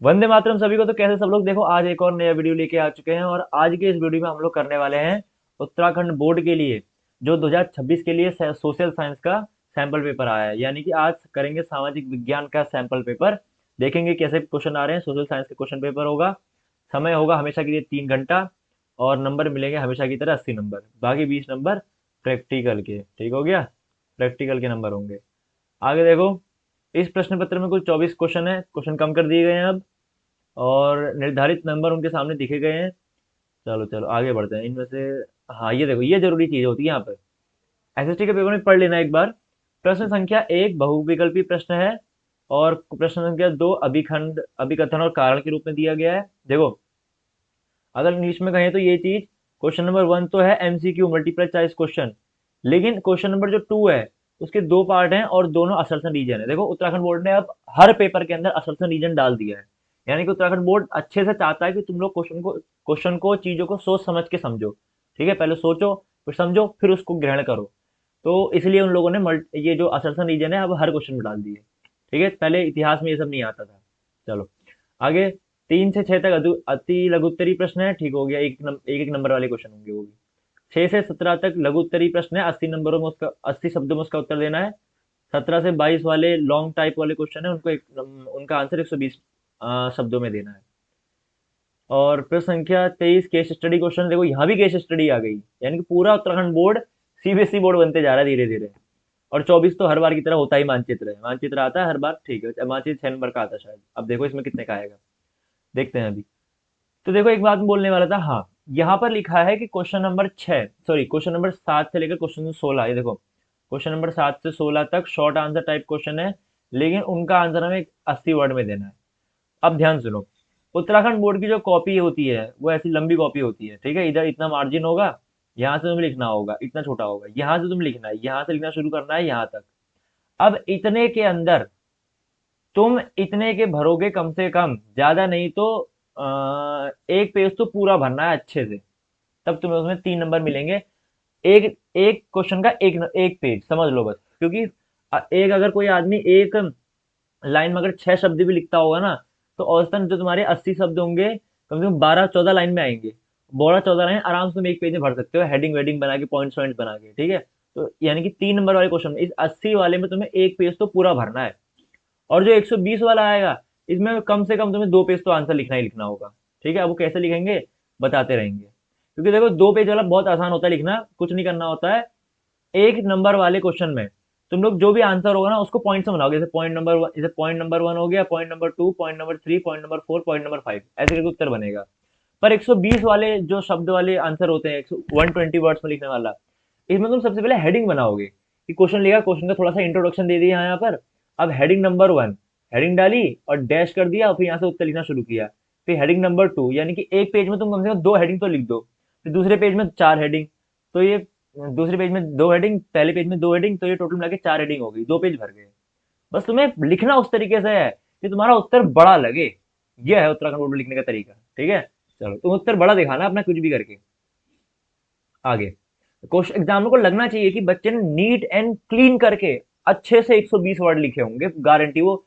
वंदे मातरम सभी को। तो कैसे सब लोग, देखो आज एक और नया वीडियो लेके आ चुके हैं और आज के इस वीडियो में हम लोग करने वाले हैं उत्तराखंड बोर्ड के लिए जो 2026 के लिए सोशल साइंस का सैंपल पेपर आया है। यानी कि आज करेंगे सामाजिक विज्ञान का सैंपल पेपर। देखेंगे कैसे क्वेश्चन आ रहे हैं। सोशल साइंस का क्वेश्चन पेपर होगा। समय होगा हमेशा के लिए 3 घंटा और नंबर मिलेंगे हमेशा की तरह 80 नंबर, बाकी 20 नंबर प्रैक्टिकल के। ठीक हो गया, प्रैक्टिकल के नंबर होंगे। आगे देखो, इस प्रश्न पत्र में कुल 24 क्वेश्चन है। क्वेश्चन कम कर दिए गए हैं अब और निर्धारित नंबर उनके सामने दिखे गए हैं। चलो चलो आगे बढ़ते हैं इनमें से। हाँ ये देखो, ये जरूरी चीज होती है यहाँ पर। एसएसटी के पेपर में पढ़ लेना एक बार। प्रश्न संख्या 1 बहुविकल्पी प्रश्न है और प्रश्न संख्या 2 अभिखंड अभिकथन और कारण के रूप में दिया गया है। देखो, अगर इंग्लिश में कहें तो ये चीज, क्वेश्चन नंबर 1 तो है एमसीक्यू मल्टीपल चॉइस क्वेश्चन, लेकिन क्वेश्चन नंबर जो 2 है उसके दो पार्ट हैं और दोनों असर्शन रीजन है। देखो उत्तराखंड बोर्ड ने अब हर पेपर के अंदर असर्शन रीजन डाल दिया है। यानी कि उत्तराखंड बोर्ड अच्छे से चाहता है कि तुम लोग क्वेश्चन को चीजों को सोच समझ के समझो। ठीक है, पहले सोचो फिर समझो फिर उसको ग्रहण करो। तो इसलिए उन लोगों ने ये जो असर्शन रीजन है अब हर क्वेश्चन में डाल दिए। ठीक है, पहले इतिहास में ये सब नहीं आता था। चलो आगे, 3 से 6 तक अति लघुत्तरी प्रश्न है। ठीक हो गया, एक एक नंबर वाले क्वेश्चन होंगे वो भी। 6 से 17 तक लघु उत्तरी प्रश्न है, 80 नंबरों में उसका 80 शब्दों में उसका उत्तर देना है। 17 से 22 वाले लॉन्ग टाइप वाले क्वेश्चन है, उनका आंसर 120 शब्दों में देना है। और प्रश्न संख्या 23 केस स्टडी क्वेश्चन। देखो यहाँ भी केस स्टडी आ गई, यानी कि पूरा उत्तराखंड बोर्ड सीबीएसई बोर्ड बनते जा रहा है धीरे धीरे। और 24 तो हर बार की तरह होता ही मानचित्र है, मानचित्र आता है हर बार। ठीक है, मानचित्र 6 नंबर का आता है शायद। अब देखो इसमें कितने का आएगा, देखते हैं अभी। तो देखो एक बात मैं बोलने वाला था, हाँ यहाँ पर लिखा है कि क्वेश्चन नंबर 7 से लेकर क्वेश्चन 16, ये देखो क्वेश्चन नंबर 7 से 16 तक शॉर्ट आंसर टाइप क्वेश्चन है, लेकिन उनका आंसर हमें 80 वर्ड में देना है। अब ध्यान सुनो, उत्तराखंड बोर्ड की जो कॉपी होती है वो ऐसी लंबी कॉपी होती है। ठीक है, इधर इतना मार्जिन होगा, यहाँ से तुम्हें लिखना होगा इतना छोटा होगा, यहाँ से तुम लिखना है, यहाँ से लिखना शुरू करना है यहाँ तक। अब इतने के अंदर तुम इतने के भरोगे कम से कम, ज्यादा नहीं तो एक पेज तो पूरा भरना है अच्छे से, तब तुम्हें उसमें 3 नंबर मिलेंगे। एक एक क्वेश्चन का एक पेज समझ लो बस। क्योंकि एक अगर कोई आदमी एक लाइन में अगर 6 शब्द भी लिखता होगा ना, तो औसतन जो तुम्हारे 80 शब्द होंगे कम से कम 12-14 लाइन में आएंगे। 12-14 लाइन आराम से तुम एक पेज में भर सकते हो, हेडिंग वेडिंग बना के पॉइंट्स पॉइंट्स बना के। ठीक है, तो यानी कि 3 नंबर वाले क्वेश्चन में, इस 80 वाले में तुम्हें एक पेज तो पूरा भरना है। और जो 120 वाला आएगा, इसमें कम से कम तुम्हें 2 पेज तो आंसर लिखना ही लिखना होगा। ठीक है, अब वो कैसे लिखेंगे बताते रहेंगे। क्योंकि देखो 2 पेज वाला बहुत आसान होता है लिखना, कुछ नहीं करना होता है। एक नंबर वाले क्वेश्चन में तुम लोग जो भी आंसर होगा ना उसको पॉइंट से बनाओगे। जैसे पॉइंट नंबर 1, जैसे पॉइंट नंबर 1 हो गया, point number 2, point number 3, point number 4, point number 5, ऐसे करके उत्तर बनेगा। पर 120 वाले जो शब्द वाले आंसर होते हैं, 120 वर्ड्स में लिखने वाला, इसमें तुम सबसे पहले हेडिंग बनाओगे कि क्वेश्चन लिखा, क्वेश्चन का थोड़ा सा इंट्रोडक्शन दे दिया यहाँ पर। अब हेडिंग नंबर 1 हेडिंग डाली और डैश कर दिया और फिर यहाँ से उत्तर लिखना शुरू किया। फिर हेडिंग नंबर 2, यानी कि एक पेज में तुम कम से कम 2 हेडिंग तो लिख दो। फिर दूसरे पेज में 4 हेडिंग, तो ये दूसरे पेज में 2 हेडिंग, पहले पेज में 2 हेडिंग, तो ये टोटल मिला के 4 हेडिंग हो गई, 2 पेज भर गए। बस तुम्हें लिखना उस तरीके से है कि तुम्हारा उत्तर बड़ा लगे। यह है उत्तराखंड बोर्ड में लिखने का तरीका। ठीक है, चलो तुम उत्तर बड़ा दिखाना अपना कुछ भी करके। आगे, क्वेश्चन एग्जाम को लगना चाहिए कि बच्चे ने नीट एंड क्लीन करके अच्छे से 120 वर्ड लिखे होंगे, गारंटी। वो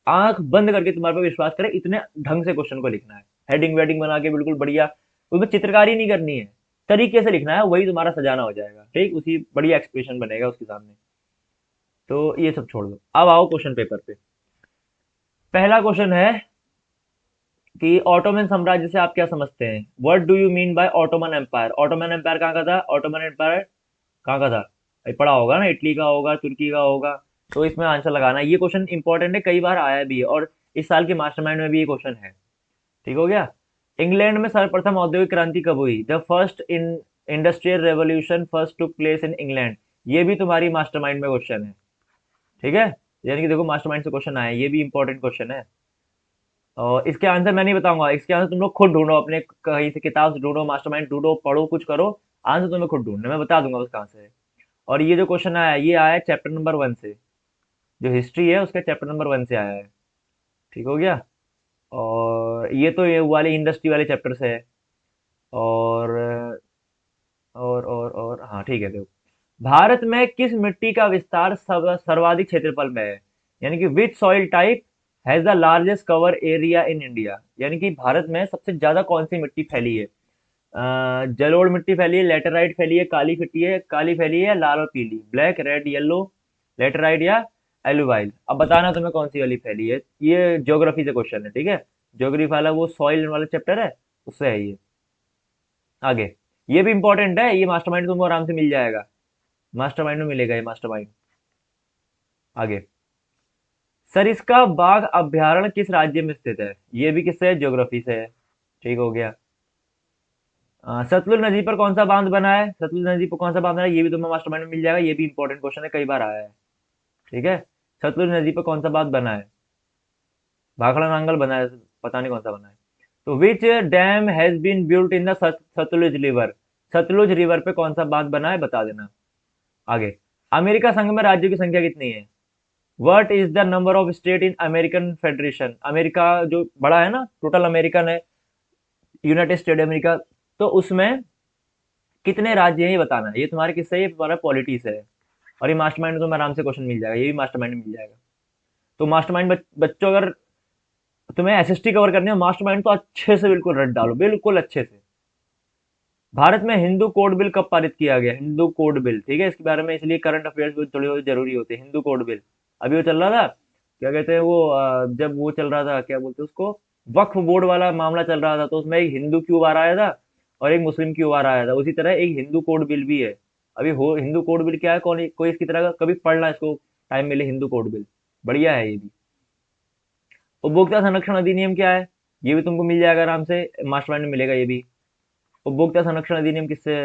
आंख बंद करके तुम्हारे पे विश्वास करे, इतने ढंग से क्वेश्चन को लिखना है, हेडिंग वेडिंग बना के बिल्कुल बढ़िया। उसमें चित्रकारी नहीं करनी है, तरीके से लिखना है, वही तुम्हारा सजाना हो जाएगा। ठीक, उसी बढ़िया एक्सप्रेशन बनेगा उसके सामने। तो ये सब छोड़ दो, अब आओ क्वेश्चन पेपर पे। पहला क्वेश्चन है कि ऑटोमन साम्राज्य से आप क्या समझते हैं? What do you mean by Ottoman Empire? Ottoman Empire कहाँ का था? ऑटोमन एम्पायर कहाँ का था? भाई पढ़ा होगा ना, इटली का होगा, तुर्की का होगा। तो इसमें आंसर लगाना है। ये क्वेश्चन इंपॉर्टेंट है, कई बार आया भी है और इस साल के मास्टरमाइंड में भी ये क्वेश्चन है। ठीक हो गया। इंग्लैंड में सर्वप्रथम औद्योगिक क्रांति कब हुई? The first in industrial revolution first took place in England. ये भी तुम्हारी मास्टरमाइंड में क्वेश्चन है। ठीक है, यानी कि देखो मास्टरमाइंड से क्वेश्चन आया है, ये भी इंपॉर्टेंट क्वेश्चन है। और इसके आंसर मैं नहीं बताऊंगा, इसके आंसर तुम लोग खुद ढूंढो, अपने कहीं से किताब से ढूंढो, मास्टरमाइंड ढूंढो, पढ़ो, कुछ करो। आंसर तुम्हें खुद ढूंढना, मैं बता दूंगा बस कहाँ से है। और ये जो क्वेश्चन आया है, ये आया है चैप्टर नंबर 1 से। जो हिस्ट्री है उसका चैप्टर नंबर 1 से आया है। ठीक हो गया। और ये तो ये वाले इंडस्ट्री वाले चैप्टर से है। और और हाँ ठीक है, देखो भारत में किस मिट्टी का विस्तार सर्वाधिक क्षेत्रफल में है? यानी कि विच soil type has the largest cover area in India, यानी कि भारत में सबसे ज्यादा कौन सी मिट्टी फैली है? जलोढ़ मिट्टी फैली है, लेटेराइट फैली है, काली फैली है, लाल और पीली, ब्लैक, रेड, येलो, लेटेराइट या एलुवाइल। अब बताना तुम्हें कौन सी वाली फैली है। ये ज्योग्राफी से क्वेश्चन है, ठीक है। ज्योग्राफी वाला वो सॉइल वाला चैप्टर है, उससे है ये। आगे, ये भी इंपॉर्टेंट है, ये मास्टरमाइंड तुमको आराम से मिल जाएगा, मास्टरमाइंड में मिलेगा ये मास्टरमाइंड। आगे, सरिस्का बाघ अभयारण्य किस राज्य में स्थित है? ये भी किससे है? ज्योग्राफी से है। ठीक हो गया। सतलुज नदी पर कौन सा बांध बना है? सतलुज नदी पर कौन सा बांध बना है, ये भी तुम्हें मास्टरमाइंड में मिल जाएगा, ये भी इंपॉर्टेंट क्वेश्चन है, कई बार आया है। ठीक है, सतलुज नदी पर कौन सा बांध बना है? भाखड़ा नांगल बना है, पता नहीं कौन सा बना है। तो which dam has been built in the Sutlej river? Sutlej river पे कौन सा बांध बना है, बता देना। आगे, अमेरिका संघ में राज्यों की संख्या कितनी है? What is the number of state in American federation? America जो बड़ा है ना, टोटल अमेरिकन है, यूनाइटेड स्टेट अमेरिका, तो उसमें कितने राज्य हैं ये बताना है। ये तुम्हारे किससे है? ये तुम्हारा पॉलिटी से है। और ये मास्टरमाइंड में तुम्हें आराम से क्वेश्चन मिल जाएगा, ये भी मास्टरमाइंड में मिल जाएगा। तो मास्टरमाइंड बच्चों, अगर तुम्हें एसएसटी कवर करनी है मास्टरमाइंड, तो अच्छे से बिल्कुल रट डालो, बिल्कुल अच्छे से। भारत में हिंदू कोड बिल कब पारित किया गया? हिंदू कोड बिल, ठीक है, इसके बारे में इसलिए करंट अफेयर्स भी थोड़ी बहुत जरूरी होते हैं। हिंदू कोड बिल अभी वो चल रहा था, क्या कहते हैं वो, जब वो चल रहा था, क्या बोलते हैं उसको, वक्फ बोर्ड वाला मामला चल रहा था, तो उसमें एक हिंदू क्यू बार आया था और एक मुस्लिम क्यू बार आया था। उसी तरह एक हिंदू कोड बिल भी है। अभी हो हिंदू कोड बिल क्या है, कौन कोई इसकी तरह का कभी पढ़ना, इसको टाइम मिले, हिंदू कोड बिल बढ़िया है ये भी। उपभोक्ता संरक्षण अधिनियम क्या है? ये भी तुमको मिल जाएगा आराम से, मास्टरमाइंड में मिलेगा ये भी। उपभोक्ता संरक्षण अधिनियम किससे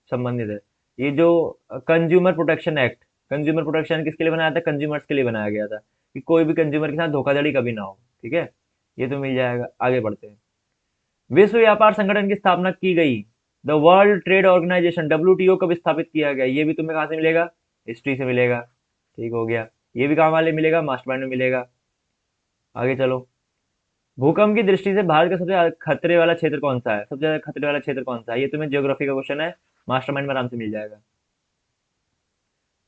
संबंधित है? ये जो consumer protection act, consumer protection किसके लिए बनाया था? कंज्यूमर्स के लिए बनाया गया था, कि कोई भी कंज्यूमर के साथ धोखाधड़ी कभी ना हो। ठीक है, ये तो मिल जाएगा। आगे बढ़ते हैं। विश्व व्यापार संगठन की स्थापना की गई, the World Trade Organization, WTO, कब स्थापित किया गया? ये भी तुम्हें कहाँ से मिलेगा? हिस्ट्री से मिलेगा। ठीक हो गया, ये भी कहाँ वाले मिलेगा? मास्टरमाइंड में मिलेगा। आगे चलो। भूकंप की दृष्टि से भारत का सबसे ज्यादा खतरे वाला क्षेत्र कौन सा है? सबसे ज्यादा खतरे वाला क्षेत्र कौन सा है? ये तुम्हें ज्योग्राफी का क्वेश्चन है, मास्टरमाइंड में आराम से मिल जाएगा।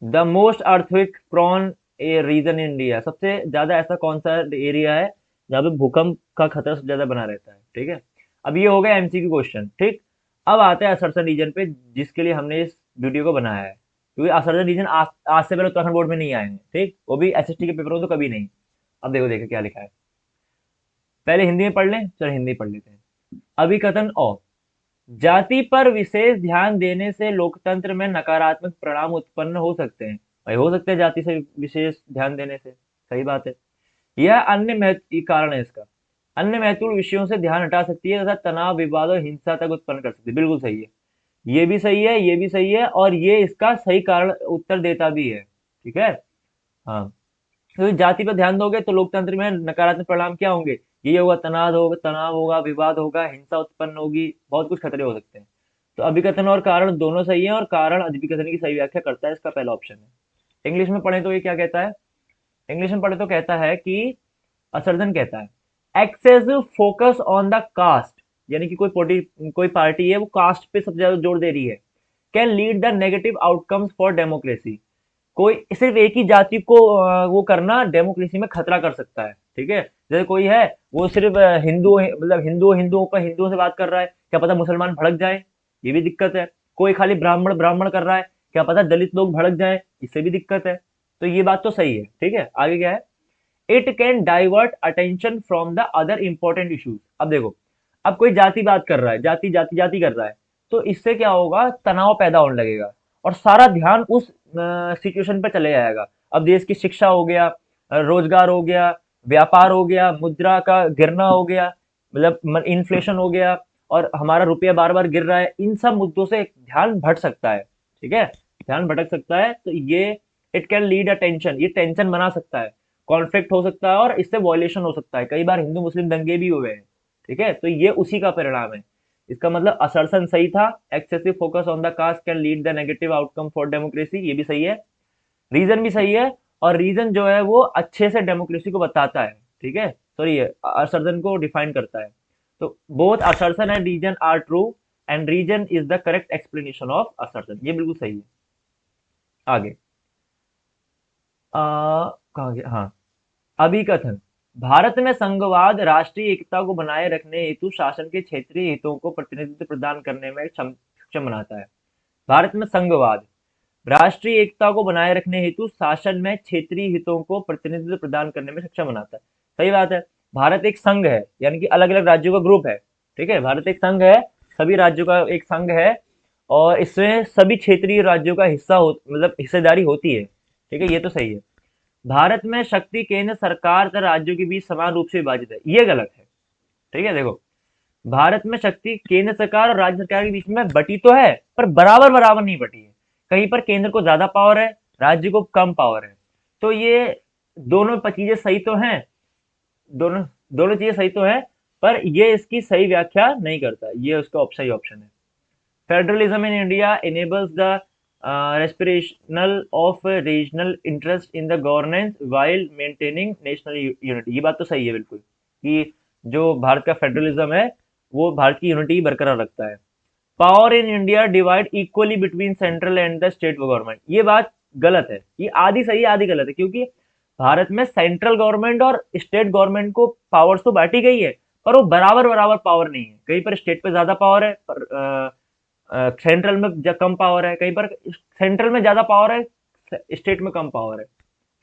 The most earthquake prone a region in India, सबसे ज्यादा ऐसा कौन सा एरिया है जहाँ पे भूकंप का खतरा सबसे ज्यादा बना रहता है? ठीक है, अब ये हो गया एमसीक्यू क्वेश्चन। ठीक, अब आते हैं असरसन रीजन पे, जिसके लिए हमने इस वीडियो को बनाया है, क्योंकि असरसन रीजन आज से पहले उत्तराखंड बोर्ड में नहीं आए हैं। ठीक, वो भी एसएसटी के पेपर में तो कभी नहीं। अब देखो देखो क्या लिखा है, पहले हिंदी में पढ़ लें, चलो हिंदी पढ़ लेते हैं। अभिकथन और, जाति पर विशेष ध्यान देने से लोकतंत्र में नकारात्मक परिणाम उत्पन्न हो सकते हैं। भाई हो सकते हैं, जाति से विशेष ध्यान देने से, सही बात है। यह अन्य महत्व कारण है इसका, अन्य महत्वपूर्ण विषयों से ध्यान हटा सकती है तथा तनाव, विवाद और हिंसा तक उत्पन्न कर सकती है। बिल्कुल सही है, ये भी सही है, ये भी सही है, और ये इसका सही कारण उत्तर देता भी है। ठीक है, हाँ। तो जाति पर ध्यान दोगे तो लोकतंत्र में नकारात्मक परिणाम क्या होंगे? ये होगा, तनाव होगा, विवाद होगा, हिंसा उत्पन्न होगी, बहुत कुछ खतरे हो सकते हैं। तो अभिकथन और कारण दोनों सही है, और कारण अभिकथन की सही व्याख्या करता है, इसका पहला ऑप्शन है। इंग्लिश में पढ़े तो ये क्या कहता है? इंग्लिश में पढ़े तो कहता है कि, असर्जन कहता है, excessive focus on the caste, यानी कि कोई पार्टी है वो कास्ट पे सबसे ज्यादा जोर दे रही है, can lead the negative outcomes for democracy. कोई सिर्फ एक ही जाति को वो करना डेमोक्रेसी में खतरा कर सकता है। ठीक है, जैसे कोई है वो सिर्फ हिंदू, मतलब हिंदुओं पर हिंदुओं से बात कर रहा है, क्या पता मुसलमान भड़क जाए, ये भी दिक्कत है। कोई खाली ब्राह्मण ब्राह्मण कर रहा है, क्या पता दलित लोग भड़क जाए, इससे भी दिक्कत है। तो ये बात तो सही है। ठीक है, आगे क्या है, it can divert attention from the other important issues. अब देखो, अब कोई जाति बात कर रहा है, जाति जाति जाति कर रहा है, तो इससे क्या होगा, तनाव पैदा होने लगेगा, और सारा ध्यान उस सिचुएशन पे चले जाएगा। अब देश की शिक्षा हो गया, रोजगार हो गया, व्यापार हो गया, मुद्रा का गिरना हो गया, मतलब इन्फ्लेशन हो गया, और हमारा रुपया बार बार गिर रहा है, इन सब मुद्दों से ध्यान भटक सकता है। ठीक है, ध्यान भटक सकता है, तो ये it can lead a tension, ये टेंशन बना सकता है, कॉन्फ्लिक्ट हो सकता है, और इससे वॉयलेशन हो सकता है। कई बार हिंदू मुस्लिम दंगे भी हुए हैं। ठीक है, तो ये उसी का परिणाम है। इसका मतलब असर्सन सही था, excessive focus on the caste can lead the negative outcome for democracy, ये भी सही है। रीजन भी सही है, और रीजन जो है वो अच्छे से डेमोक्रेसी को बताता है। ठीक है, सॉरी, असर्सन को डिफाइन करता है। तो both assertion and reason are true, and reason is the correct explanation of assertion, ये बिल्कुल सही है। आगे, कहाँ गया, हाँ, अभिकथन, भारत में संघवाद राष्ट्रीय एकता को बनाए रखने हेतु शासन के क्षेत्रीय हितों को प्रतिनिधित्व प्रदान करने में सक्षम बनाता है। भारत में संघवाद राष्ट्रीय एकता को बनाए रखने हेतु शासन में क्षेत्रीय हितों को प्रतिनिधित्व प्रदान करने में सक्षम बनाता है। सही बात है। भारत एक संघ है, यानी कि अलग अलग राज्यों का ग्रुप है। ठीक है, भारत एक संघ है, सभी राज्यों का एक संघ है, और इसमें सभी क्षेत्रीय राज्यों का हिस्सा हो, मतलब हिस्सेदारी होती है। ठीक है, ये तो सही है। भारत में शक्ति केंद्र सरकार तथा राज्यों के बीच समान रूप से विभाजित है, ये गलत है। ठीक है, देखो, भारत में शक्ति केंद्र सरकार और राज्य सरकार के बीच में बटी तो है, पर बराबर बराबर नहीं बटी है। कहीं पर केंद्र को ज्यादा पावर है, राज्य को कम पावर है। तो ये दोनों चीजें सही तो हैं, दोनों दोनों चीजें सही तो है, पर ये इसकी सही व्याख्या नहीं करता। ये उसका सही ऑप्शन है। Federalism in India enables the respiration of regional interest in the governance while maintaining national unity। ये बात तो सही है बिल्कुल, कि जो भारत का फेडरलिज्म है वो भारत की यूनिटी बरकरार रखता है। Power in India divide equally between central and the state government, ये बात गलत है। ये आधी सही है आधी गलत है, क्योंकि भारत में सेंट्रल गवर्नमेंट और स्टेट गवर्नमेंट को पावर्स तो बांटी गई है, पर वो बराबर बराबर पावर नहीं है। कहीं पर स्टेट पे ज्यादा पावर है, पर सेंट्रल में कम पावर है। कहीं पर सेंट्रल में ज्यादा पावर है, स्टेट में कम पावर है।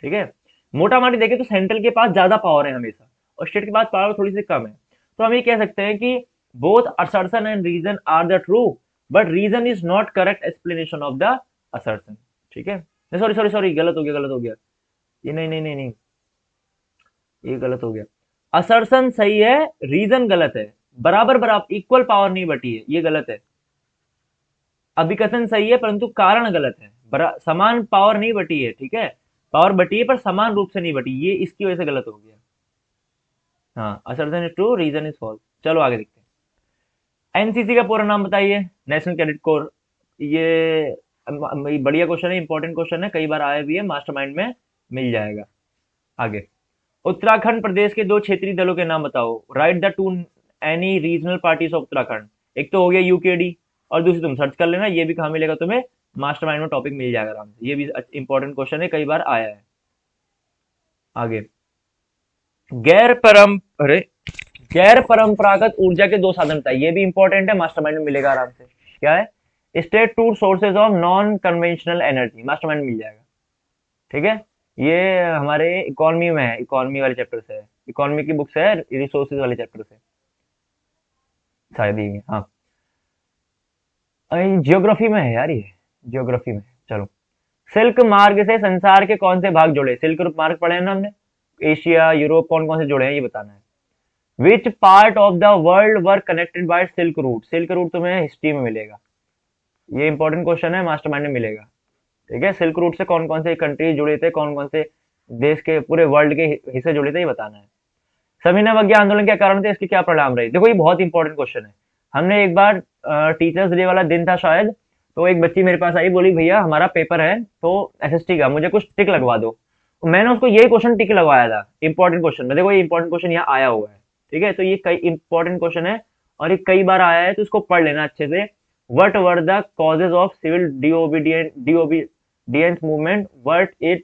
ठीक है, मोटा मोटी देखें तो सेंट्रल के पास ज्यादा पावर है हमेशा, और स्टेट के पास पावर थोड़ी सी कम है। तो हम ये कह सकते हैं कि both assertion and reason are the true, but reason is not correct explanation of the assertion. ठीक है, सॉरी सॉरी सॉरी, गलत हो गया गलत हो गया, ये नहीं नहीं नहीं नहीं, ये गलत हो गया। असर्शन सही है, रीजन गलत है। बराबर बराबर इक्वल पावर नहीं बटी है, ये गलत है। अभिकथन सही है, परंतु कारण गलत है। समान पावर नहीं बटी है। ठीक है, पावर बटी है पर समान रूप से नहीं बटी, ये इसकी वजह से गलत हो गया। हाँ, assertion is true, reason is false. चलो आगे देखते हैं। एनसीसी का पूरा नाम बताइए। National Cadet Corps. ये बढ़िया क्वेश्चन है, इंपॉर्टेंट क्वेश्चन है, कई बार आया भी है, मास्टरमाइंड में मिल जाएगा। आगे, उत्तराखंड प्रदेश के दो क्षेत्रीय दलों के नाम बताओ। Right the two any regional parties of Uttarakhand. एक तो हो गया यूकेडी, और दूसरी तुम सर्च कर लेना, ये भी कहाँ मिलेगा तुम्हें, मास्टरमाइंड में टॉपिक मिल जाएगा आराम से। ये भी इंपॉर्टेंट क्वेश्चन है, कई बार आया है। आगे, अरे गैर परंपरागत ऊर्जा के दो साधन बताइए। ये भी इंपॉर्टेंट है, मास्टरमाइंड में मिलेगा आराम से। क्या है, state two sources of non conventional energy, Mastermind में मिल जाएगा। ठीक है, ये हमारे इकोनॉमी में है, इकोनॉमी वाले चैप्टर से है, इकोनॉमी की बुक से है, रिसोर्सेज वाले चैप्टर से शायद ही। हाँ, जियोग्राफी में है यार, ये जियोग्राफी में। चलो, सिल्क मार्ग से संसार के कौन से भाग जुड़े। सिल्क मार्ग पढ़े हैं ना हमने, एशिया यूरोप कौन कौन से जुड़े हैं ये बताना है। Which part of the world were connected by silk route. Silk route तुम्हें हिस्ट्री में मिलेगा, ये इंपॉर्टेंट क्वेश्चन है, मास्टरमाइंड में मिलेगा। ठीक है, सिल्क रूट से कौन कौन से कंट्रीज जुड़े थे, कौन कौन से देश के, पूरे वर्ल्ड के हिस्से जुड़े थे, ये बताना है। सविनय अवज्ञा आंदोलन के कारण थे, इसके क्या परिणाम रहे। देखो, ये बहुत इंपॉर्टेंट क्वेश्चन है। हमने एक बार टीचर्स डे वाला दिन था शायद, तो एक बच्ची मेरे पास आई, बोली भैया हमारा पेपर है तो एसएसटी का, मुझे कुछ टिक लगवा दो। तो मैंने उसको यही क्वेश्चन टिक लगवाया था इंपॉर्टेंट क्वेश्चन में। देखो, ये इंपॉर्टेंट क्वेश्चन यहाँ आया हुआ है। ठीक है, तो ये कई इंपॉर्टेंट क्वेश्चन है और ये कई बार आया है, तो इसको पढ़ लेना अच्छे से। What were the causes of civil disobedience movement, what it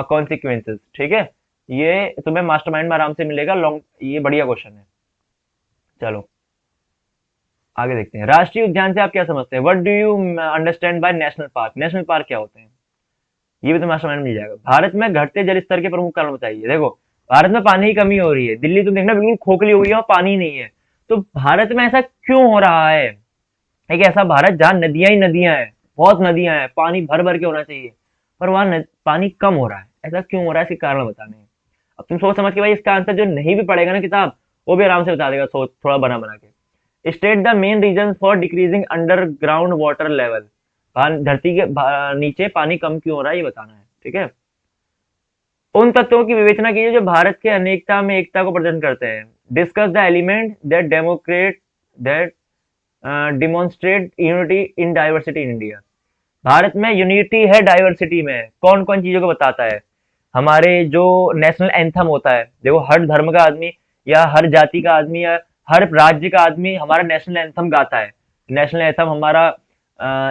consequences. ठीक है, ये तुम्हें मास्टरमाइंड में आराम से मिलेगा, लॉन्ग, ये बढ़िया क्वेश्चन है। चलो आगे देखते हैं। राष्ट्रीय उद्यान से आप क्या समझते हैं। What do you understand by national park. National park क्या होते हैं, ये भी तुम्हें मास्टरमाइंड मिल जाएगा। भारत में घटते जल स्तर के प्रमुख कारण बताइए। देखो, भारत में पानी की कमी हो रही है, दिल्ली तुम देखना बिल्कुल खोखली हो गई है और पानी नहीं है। तो भारत में ऐसा क्यों हो रहा है। एक ऐसा भारत जहाँ नदियां ही नदियां हैं, बहुत नदियां हैं, पानी भर भर के होना चाहिए, पर वहां पानी कम हो रहा है। ऐसा क्यों हो रहा है, इसके कारण बताने हैं। अब तुम सोच समझ के भाई इसका आंसर जो नहीं भी पढ़ेगा ना किताब, वो भी आराम से बता देगा, सोच थोड़ा बना बना के। State the main reason for decreasing underground water level. धरती के नीचे पानी कम क्यों हो रहा है, ये बताना है। ठीक है, उन तत्वों की विवेचना कीजिए जो भारत के अनेकता में एकता को प्रदर्शन करते हैं। Discuss the element that demonstrate unity in diversity in India. Bharat में यूनिटी है डाइवर्सिटी में, कौन कौन चीजों को बताता है। हमारे जो नेशनल एंथम होता है, देखो हर धर्म का आदमी या हर जाति का आदमी या हर राज्य का आदमी हमारा नेशनल एंथम गाता है। नेशनल एंथम हमारा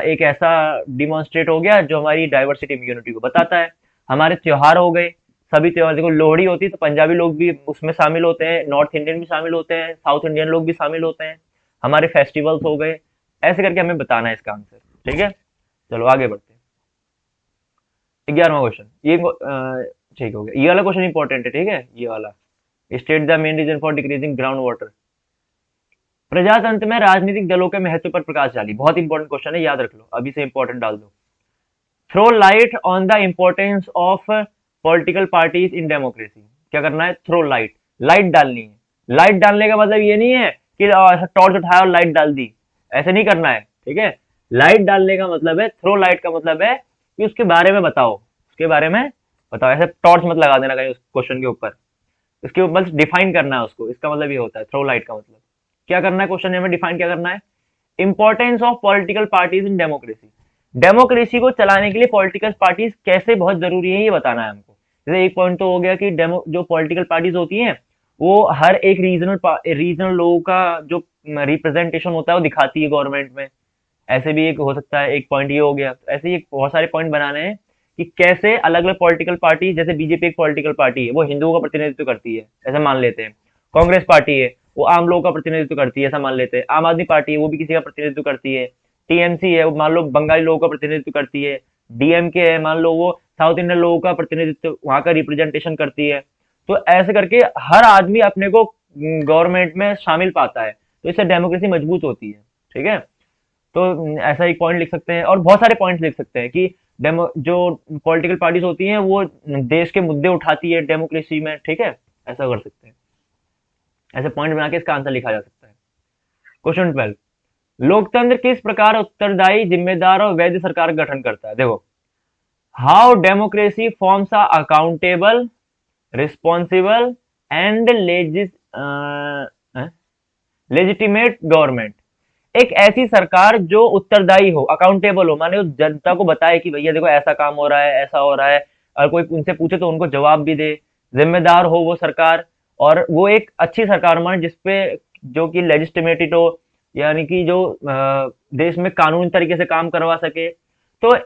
एक ऐसा डिमॉन्स्ट्रेट हो गया जो हमारी डाइवर्सिटी में यूनिटी को बताता है। हमारे त्योहार हो गए, सभी त्योहार, देखो लोहड़ी होती है तो पंजाबी लोग भी उसमें शामिल होते हैं, नॉर्थ इंडियन भी शामिल होते हैं, साउथ इंडियन लोग भी शामिल होते हैं, हमारे फेस्टिवल्स हो गए। ऐसे करके हमें बताना है इसका आंसर, ठीक है। चलो आगे बढ़ते हैं। 11वां क्वेश्चन, ये ठीक हो गया, ये वाला क्वेश्चन इंपॉर्टेंट है, ठीक है, ये वाला। State the main reason for decreasing ground water. प्रजातंत्र में राजनीतिक दलों के महत्व पर प्रकाश डाली, बहुत इंपॉर्टेंट क्वेश्चन है, याद रख लो, अभी से इंपॉर्टेंट डाल दो। Throw light on the importance of political parties in democracy. क्या करना है? थ्रो लाइट, लाइट डालनी है। लाइट डालने का मतलब ये नहीं है कि टॉर्च उठाया और लाइट डाल दी, ऐसे नहीं करना है, ठीक है। लाइट डालने का मतलब है, थ्रो लाइट का मतलब है कि उसके बारे में बताओ, उसके बारे में बताओ, ऐसे टॉर्च मत लगा देना कहीं उस क्वेश्चन के ऊपर, इसके ऊपर डिफाइन करना है उसको, इसका मतलब ये होता है थ्रो लाइट का मतलब। क्या करना है क्वेश्चन में, डिफाइन क्या करना है? Importance of political parties in democracy. Democracy को चलाने के लिए पॉलिटिकल पार्टीज कैसे बहुत जरूरी है, ये बताना है हमको। जैसे एक पॉइंट तो हो गया कि डेमो जो पॉलिटिकल पार्टीज होती हैं वो हर एक रीजनल लोगों का जो रिप्रेजेंटेशन होता है वो दिखाती है गवर्नमेंट में। ऐसे भी एक हो सकता है, एक पॉइंट ये हो गया। ऐसे ही बहुत सारे पॉइंट बनाने हैं कि कैसे अलग अलग पॉलिटिकल पार्टी, जैसे बीजेपी एक पॉलिटिकल पार्टी है, वो हिंदुओं का प्रतिनिधित्व करती है, ऐसा मान लेते हैं। कांग्रेस पार्टी है, वो आम लोगों का प्रतिनिधित्व करती है, ऐसा मान लेते हैं। आम आदमी पार्टी है, वो भी किसी का प्रतिनिधित्व करती है। टीएमसी है, वो मान लो बंगाली लोगों का प्रतिनिधित्व करती है। डीएमके है, मान लो वो साउथ इंडियन लोगों का प्रतिनिधित्व, वहां का रिप्रेजेंटेशन करती है। तो ऐसे करके हर आदमी अपने को गवर्नमेंट में शामिल पाता है, तो इससे डेमोक्रेसी मजबूत होती है, ठीक है। तो ऐसा एक पॉइंट लिख सकते हैं, और बहुत सारे पॉइंट्स लिख सकते हैं कि डेमो जो पॉलिटिकल पार्टीज होती हैं वो देश के मुद्दे उठाती है डेमोक्रेसी में, ठीक है। ऐसा कर सकते हैं, ऐसे पॉइंट बना के इसका आंसर लिखा जा सकता है। क्वेश्चन 12, लोकतंत्र किस प्रकार उत्तरदायी, जिम्मेदार और वैध सरकार का गठन करता है? देखो, how democracy forms a accountable, responsible and legitimate government. एक ऐसी सरकार जो उत्तरदायी हो, अकाउंटेबल हो, माने जनता को बताए कि भैया देखो ऐसा काम हो रहा है, ऐसा हो रहा है, और कोई उनसे पूछे तो उनको जवाब भी दे। जिम्मेदार हो वो सरकार, और वो एक अच्छी सरकार माने जिसपे जो कि लेजिस्टिमेटेड हो, यानी कि जो देश में कानूनी तरीके से काम करवा सके। तो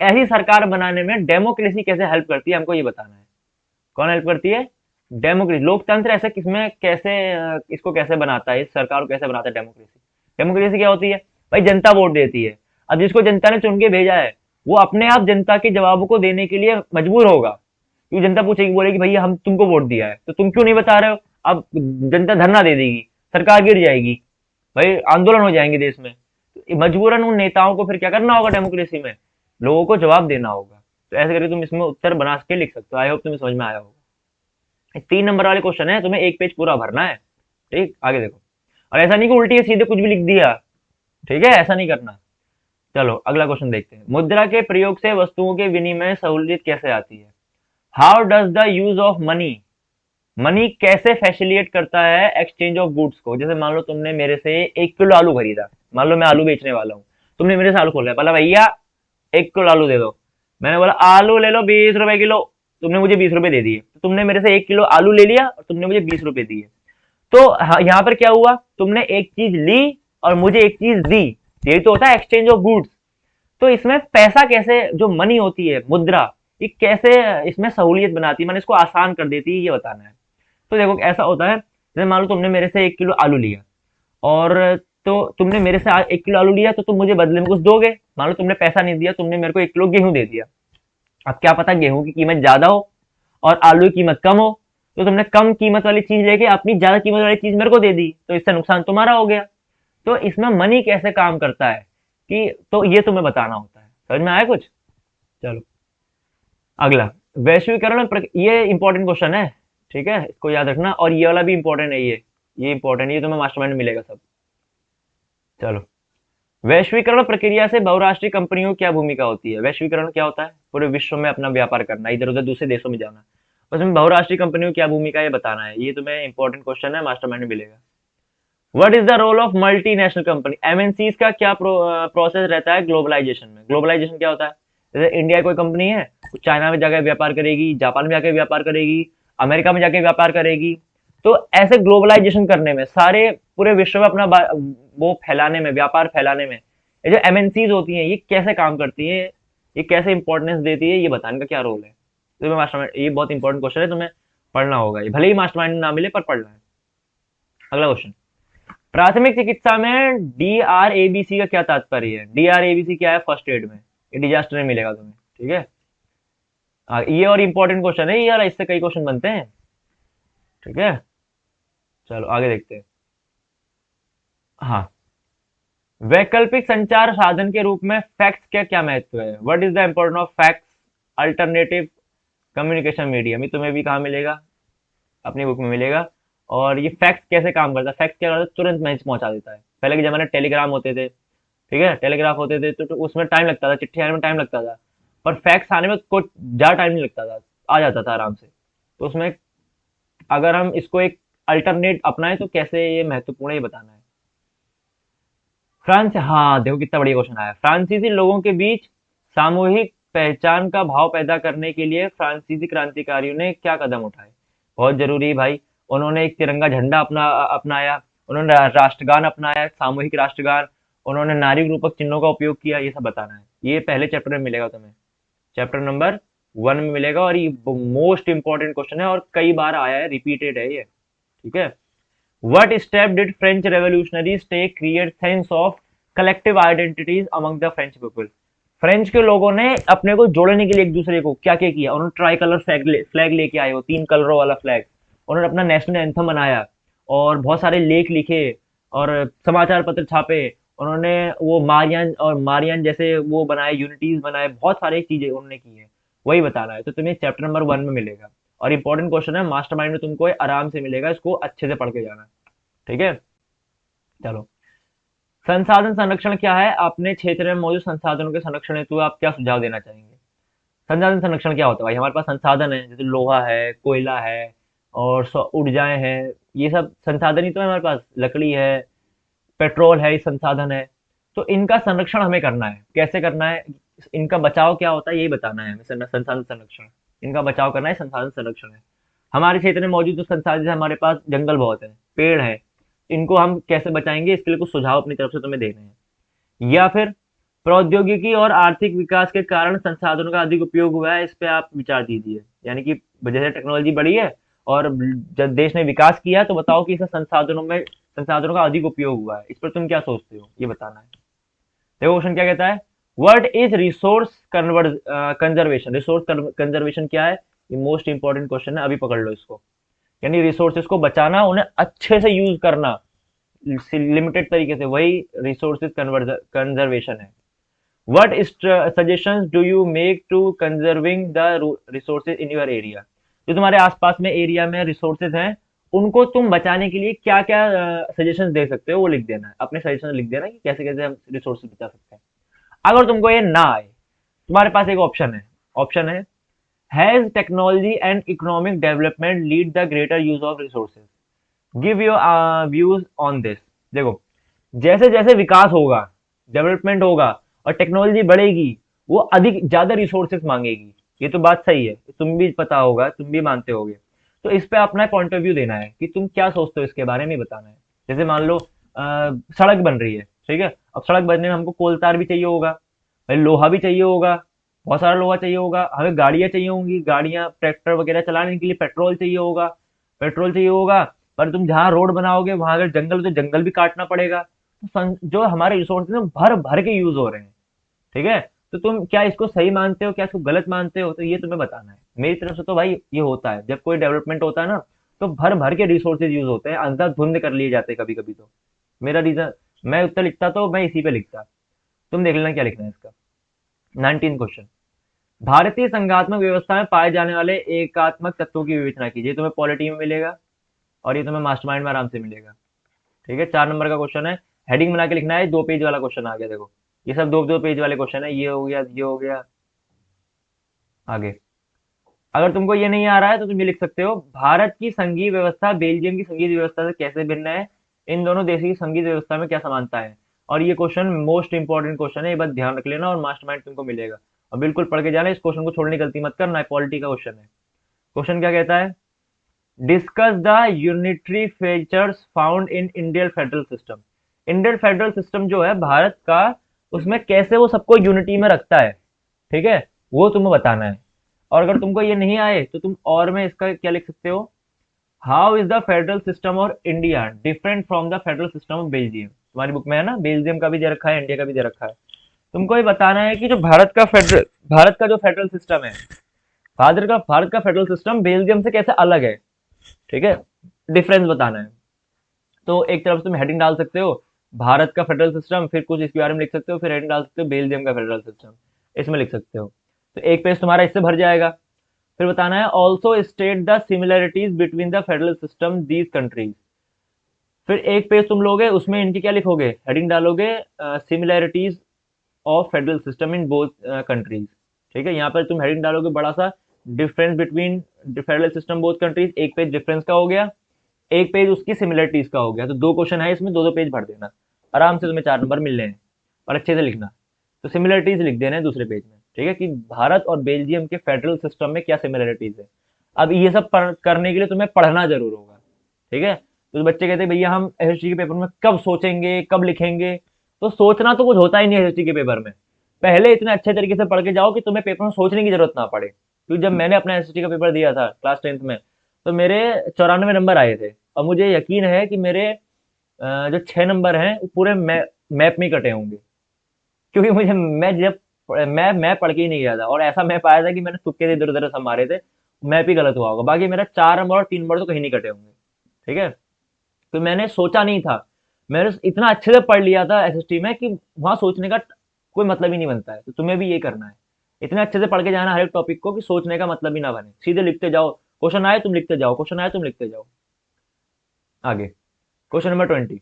ऐसी सरकार बनाने में डेमोक्रेसी कैसे हेल्प करती है, हमको ये बताना है। कौन हेल्प करती है? डेमोक्रेसी। लोकतंत्र ऐसे किसमें कैसे इसको कैसे बनाता है, इस सरकार को कैसे बनाता है डेमोक्रेसी? डेमोक्रेसी क्या होती है भाई? जनता वोट देती है। अब जिसको जनता ने चुन के भेजा है वो अपने आप जनता के जवाबों को देने के लिए मजबूर होगा, क्योंकि जनता पूछेगी, बोलेगी भैया हम तुमको वोट दिया है तो तुम क्यों नहीं बता रहे हो। अब जनता धरना दे देगी, सरकार गिर जाएगी, भाई आंदोलन हो जाएंगे देश में। तो मजबूरन उन नेताओं को फिर क्या करना होगा डेमोक्रेसी में? लोगों को जवाब देना होगा। तो ऐसे करके तुम इसमें उत्तर बना के लिख सकते हो। आई होप तुम्हें समझ में आया होगा। 3 नंबर वाले क्वेश्चन है, तुम्हें एक पेज पूरा भरना है, ठीक। आगे देखो, और ऐसा नहीं कि उल्टी सीधे कुछ भी लिख दिया, ठीक है, ऐसा नहीं करना। चलो अगला क्वेश्चन देखते हैं। मुद्रा के प्रयोग से वस्तुओं के विनिमय सहूलियत कैसे आती है? How does the use of money, money कैसे फैसिलिटेट करता है एक्सचेंज ऑफ गुड्स को? जैसे मान लो तुमने मेरे से 1 किलो आलू खरीदा, मान लो मैं आलू बेचने वाला हूँ, तुमने मेरे से आलू खोला, बोला भैया 1 किलो आलू दे दो। मैंने बोला आलू ले लो 20 रुपए किलो, तुमने मुझे 20 रुपए दे दिए। तो तुमने मेरे से 1 किलो आलू ले लिया और तुमने मुझे 20 रुपए दिए। तो यहाँ पर क्या हुआ, तुमने एक चीज ली और मुझे एक चीज दी, यही तो होता है एक्सचेंज ऑफ गुड्स। तो इसमें पैसा कैसे, जो मनी होती है, मुद्रा, ये कैसे इसमें सहूलियत बनाती है, मैंने इसको आसान कर देती है, ये बताना है। तो देखो ऐसा होता है, जैसे मान लो तुमने मेरे से 1 किलो आलू लिया, और तो तुमने मेरे से 1 किलो आलू लिया तो तुम मुझे बदले में कुछ दोगे। मान लो तुमने पैसा नहीं दिया, तुमने मेरे को 1 किलो गेहूं दे दिया। अब क्या पता गेहूं की कीमत ज्यादा हो और आलू की कीमत कम हो, तो तुमने कम कीमत वाली चीज लेके अपनी ज्यादा कीमत वाली चीज मेरे को दे दी, तो इससे नुकसान तुम्हारा हो गया। तो इसमें मनी कैसे काम करता है कि, तो ये तुम्हें बताना होता है। समझ में आया कुछ? चलो अगला, वैश्वीकरण ये इंपॉर्टेंट क्वेश्चन है, ठीक है, इसको याद रखना। और ये वाला भी इंपॉर्टेंट है, ये इंपॉर्टेंट, ये तुम्हें मास्टरमाइंड में मिलेगा सब। चलो, वैश्वीकरण प्रक्रिया से बहुराष्ट्रीय कंपनियों की क्या भूमिका होती है? वैश्वीकरण क्या होता है? पूरे विश्व में अपना व्यापार करना, इधर उधर दूसरे देशों में जाना। उसमें बहुराष्ट्रीय कंपनियों की क्या भूमिका है बताना है। ये तुम्हें इंपॉर्टेंट क्वेश्चन है, मास्टरमाइंड में मिलेगा। What is the role of multinational company, MNCs का क्या प्रोसेस रहता है ग्लोबलाइजेशन में? ग्लोबलाइजेशन क्या होता है? जैसे इंडिया कोई कंपनी है, चाइना में जाकर व्यापार करेगी, जापान में जाकर व्यापार करेगी, अमेरिका में जाकर व्यापार करेगी। तो ऐसे ग्लोबलाइजेशन करने में, सारे पूरे विश्व में अपना वो फैलाने में, व्यापार फैलाने में, ये जो एमएनसीज होती हैं ये कैसे काम करती हैं, ये कैसे इंपॉर्टेंस देती है, ये बताने का क्या रोल है? तुम्हें मास्टरमाइंड, ये बहुत इंपॉर्टेंट क्वेश्चन है, तुम्हें पढ़ना होगा ये, भले ही मास्टरमाइंड ना मिले पर पढ़ना है। अगला क्वेश्चन, प्राथमिक चिकित्सा में DRABC का क्या तात्पर्य है? DRABC क्या है? फर्स्ट एड में, ये डिजास्टर में मिलेगा तुम्हें, ठीक है। ये और इंपॉर्टेंट क्वेश्चन है यार, इससे कई क्वेश्चन बनते हैं, ठीक है। चलो आगे देखते हैं। हाँ, वैकल्पिक संचार साधन के रूप में फैक्स का क्या महत्व है? What is the importance of fax alternative communication medium? ये तुम्हें भी कहाँ मिलेगा? अपनी बुक में मिलेगा। और ये फैक्स कैसे काम करता है? फैक्स क्या करता है? तुरंत मैसेज पहुंचा देता है। पहले के जमाने में टेलीग्राम होते थे, ठीक है, टेलीग्राफ होते थे, तो उसमें टाइम लगता था, चिट्ठी आने में टाइम लगता था, पर फैक्स आने में कुछ ज़्यादा टाइम नहीं लगता था, आ जाता था आराम से। तो उसमें अगर हम इसको एक अल्टरनेट अपनाएं तो कैसे ये महत्वपूर्ण है, ये बताना है। फ्रांस, हाँ देखो कितना बढ़िया क्वेश्चन आया। फ्रांसीसी लोगों के बीच सामूहिक पहचान का भाव पैदा करने के लिए फ्रांसीसी क्रांतिकारियों ने क्या कदम उठाए? बहुत जरूरी भाई। उन्होंने एक तिरंगा झंडा अपनाया, उन्होंने राष्ट्रगान अपनाया, सामूहिक राष्ट्रगान, उन्होंने नारी रूपक चिन्हों का उपयोग किया, ये सब बताना है। ये पहले चैप्टर में मिलेगा तुम्हें, चैप्टर नंबर 1 में मिलेगा, और ये मोस्ट इंपॉर्टेंट क्वेश्चन है और कई बार आया है, रिपीटेड है ये, ठीक है। What step did French revolutionaries take create sense of collective identities among the French people? French के लोगों ने अपने को जोड़ने के लिए एक दूसरे को क्या क्या किया? उन्होंने ट्राई कलर फ्लैग लेके आए, वो 3 कलरों वाला फ्लैग। उन्होंने अपना नेशनल एंथम बनाया और बहुत सारे लेख लिखे और समाचार पत्र छापे। उन्होंने वो मारियान और मारियान जैसे वो बनाए, यूनिटीज बनाए, बहुत सारी चीजें उन्होंने की है, वही बताना है। तो तुम्हें चैप्टर नंबर 1 में मिलेगा और इंपॉर्टेंट क्वेश्चन है, मास्टरमाइंड में तुमको आराम से मिलेगा, इसको अच्छे से पढ़ के जाना, ठीक है। चलो, संसाधन संरक्षण क्या है? अपने क्षेत्र में मौजूद संसाधनों के संरक्षण हेतु आप क्या सुझाव देना चाहेंगे? संसाधन संरक्षण क्या होता है भाई? हमारे पास संसाधन है, जैसे लोहा है, कोयला है और ऊर्जाएं हैं, ये सब संसाधन ही तो है हमारे पास। लकड़ी है, पेट्रोल है, ये संसाधन है। तो इनका संरक्षण हमें करना है, कैसे करना है? इनका बचाव क्या होता है, यही बताना है हमें। संसाधन संरक्षण, इनका बचाव करना है, संसाधन संरक्षण है। हमारे क्षेत्र में मौजूद जो संसाधन है, हमारे पास जंगल बहुत है, पेड़ है, इनको हम कैसे बचाएंगे, इसके लिए कुछ सुझाव अपनी तरफ से तुम्हें देने हैं। या फिर प्रौद्योगिकी और आर्थिक विकास के कारण संसाधनों का अधिक उपयोग हुआ है, इस पे आप विचार दीजिए। यानी कि जैसे टेक्नोलॉजी बढ़ी है और जब देश ने विकास किया, तो बताओ कि इस संसाधनों का अधिक उपयोग हुआ है, इस पर तुम क्या सोचते हो, ये बताना है। देखो क्वेश्चन क्या कहता है, what is resource conservation? Resource conservation क्या है? ये मोस्ट इंपॉर्टेंट क्वेश्चन है, अभी पकड़ लो इसको। यानी रिसोर्सेज को बचाना, उन्हें अच्छे से यूज करना, लिमिटेड तरीके से, वही रिसोर्सेज कंजर्वेशन है। What suggestions do you make to conserving the resources in your area? जो तुम्हारे आसपास में एरिया में रिसोर्सेज हैं, उनको तुम बचाने के लिए क्या क्या सजेशंस दे सकते हो, वो लिख देना है, अपने सजेशन लिख देना कि कैसे कैसे हम रिसोर्सेज बचा सकते हैं। अगर तुमको ये ना आए, तुम्हारे पास एक ऑप्शन है, has technology and economic development lead the greater use of resources? Give your views on this. देखो, जैसे जैसे विकास होगा, डेवलपमेंट होगा और टेक्नोलॉजी बढ़ेगी, वो अधिक ज्यादा रिसोर्सेज मांगेगी। ये तो बात सही है, तुम भी पता होगा, तुम भी मानते होगे। तो इस पे अपना पॉइंट ऑफ व्यू देना है कि तुम क्या सोचते हो, इसके बारे में बताना है। जैसे मान लो सड़क बन रही है, ठीक है, अब सड़क बनने में हमको कोल तार भी चाहिए होगा, भाई लोहा भी चाहिए होगा, बहुत सारा लोहा चाहिए होगा, हमें गाड़ियां चाहिए होंगी, गाड़ियां ट्रैक्टर वगैरह चलाने के लिए पेट्रोल चाहिए होगा। पर तुम जहाँ रोड बनाओगे वहां अगर जंगल, तो जंगल भी काटना पड़ेगा। तो जो हमारे रिसोर्सेज हैं भर भर के यूज हो रहे हैं, ठीक है। तो तुम क्या इसको सही मानते हो, क्या इसको गलत मानते हो, तो ये तुम्हें बताना है। मेरी तरफ से तो भाई ये होता है, जब कोई डेवलपमेंट होता है ना, तो भर भर के रिसोर्सेज यूज होते हैं, अंधाधुंध कर लिए जाते हैं कभी कभी। तो मेरा रीजन, मैं उत्तर लिखता तो मैं इसी पे लिखता। तुम देख लेना क्या लिखना है इसका। 19 क्वेश्चन, भारतीय संघात्मक व्यवस्था में पाए जाने वाले एकात्मक तत्वों की विवेचना कीजिए। तुम्हें पॉलिटी में मिलेगा और ये तुम्हें मास्टरमाइंड में आराम से मिलेगा, ठीक है। 4 नंबर का क्वेश्चन है, हेडिंग बना के लिखना है। 2 पेज वाला क्वेश्चन आ गया, देखो ये सब 2 पेज वाले क्वेश्चन है, ये हो गया, ये हो गया। आगे, अगर तुमको ये नहीं आ रहा है तो तुम ये लिख सकते हो, भारत की संघीय व्यवस्था बेल्जियम की संघीय व्यवस्था से कैसे भिन्न है? इन दोनों देशों की संघीय व्यवस्था में क्या समानता है? और ये क्वेश्चन मोस्ट इंपॉर्टेंट क्वेश्चन है, ये बात ध्यान रख लेना और मास्टरमाइंड तुमको मिलेगा। और बिल्कुल पढ़ के जाना, इस क्वेश्चन को छोड़ने की गलती मत करना, पॉलिटी का क्वेश्चन है। क्वेश्चन क्या कहता है, discuss the unitary features found in Indian federal system. Indian federal system जो है भारत का, उसमें कैसे वो सबको यूनिटी में रखता है, ठीक है, वो तुम्हें बताना है। और अगर तुमको ये नहीं आए तो तुम और में इसका क्या लिख सकते हो, how is the federal system of India different from the federal system of Belgium. तुम्हारी बुक में है ना, बेल्जियम का भी दे रखा है, इंडिया का भी दे रखा है। तुमको ये बताना है कि जो भारत का जो फेडरल सिस्टम है, भारत का फेडरल सिस्टम बेल्जियम से कैसे अलग है, ठीक है, डिफरेंस बताना है। तो एक तरफ से तुम हेडिंग डाल सकते हो भारत का फेडरल सिस्टम, फिर कुछ इसके बारे में लिख सकते हो, फिर हेडिंग डाल सकते हो बेल्जियम का फेडरल सिस्टम, इसमें लिख सकते हो। तो एक पेज तुम्हारा इससे भर जाएगा। फिर बताना है also state the similarities between the federal system these countries. फिर एक पेज तुम लोगे, उसमें इनकी क्या लिखोगे, हेडिंग डालोगे similarities of federal system in both countries. ठीक है, यहाँ पर तुम हेडिंग डालोगे बड़ा सा, difference between federal system both countries, एक पेज डिफरेंस का हो गया, एक पेज उसकी सिमिलरिटीज का हो गया। तो दो क्वेश्चन है इसमें, दो दो पेज भर देना, आराम से तुम्हें 4 नंबर मिलने हैं। और अच्छे से लिखना, तो सिमिलरिटीज लिख देना है दूसरे पेज में, ठीक है, कि भारत और बेल्जियम के फेडरल सिस्टम में क्या सिमिलरिटीज है। अब ये सब करने के लिए तुम्हें पढ़ना जरूर होगा, ठीक है। तो बच्चे कहते हैं भैया हम एसएसटी के पेपर में कब सोचेंगे, कब लिखेंगे। तो सोचना तो कुछ होता ही नहीं है एसएसटी के पेपर में। पहले इतने अच्छे तरीके से पढ़ के जाओ कि तुम्हें पेपर में सोचने की जरूरत ना पड़े। क्योंकि जब मैंने अपना एसएसटी का पेपर दिया था क्लास 10th में, तो मेरे 94 नंबर आए थे। और मुझे यकीन है कि मेरे जो 6 नंबर हैं वो पूरे मैप में ही कटे होंगे। क्योंकि मुझे मैं पढ़ के ही नहीं गया था, और ऐसा मैप आया था कि मैंने तुक्के से इधर उधर सब मारे थे, मैप ही गलत हुआ होगा। बाकी मेरा 4 नंबर और 3 नंबर तो कहीं नहीं कटे होंगे, ठीक है। तो मैंने सोचा नहीं था, मैंने इतना अच्छे से पढ़ लिया था एसएसटी में कि वहां सोचने का कोई मतलब ही नहीं बनता है। तो तुम्हें भी ये करना है, इतने अच्छे से पढ़ के जाना हर एक टॉपिक को कि सोचने का मतलब ही ना बने, सीधे लिखते जाओ। क्वेश्चन आए तुम लिखते जाओ, क्वेश्चन आए तुम लिखते जाओ। आगे क्वेश्चन नंबर 20,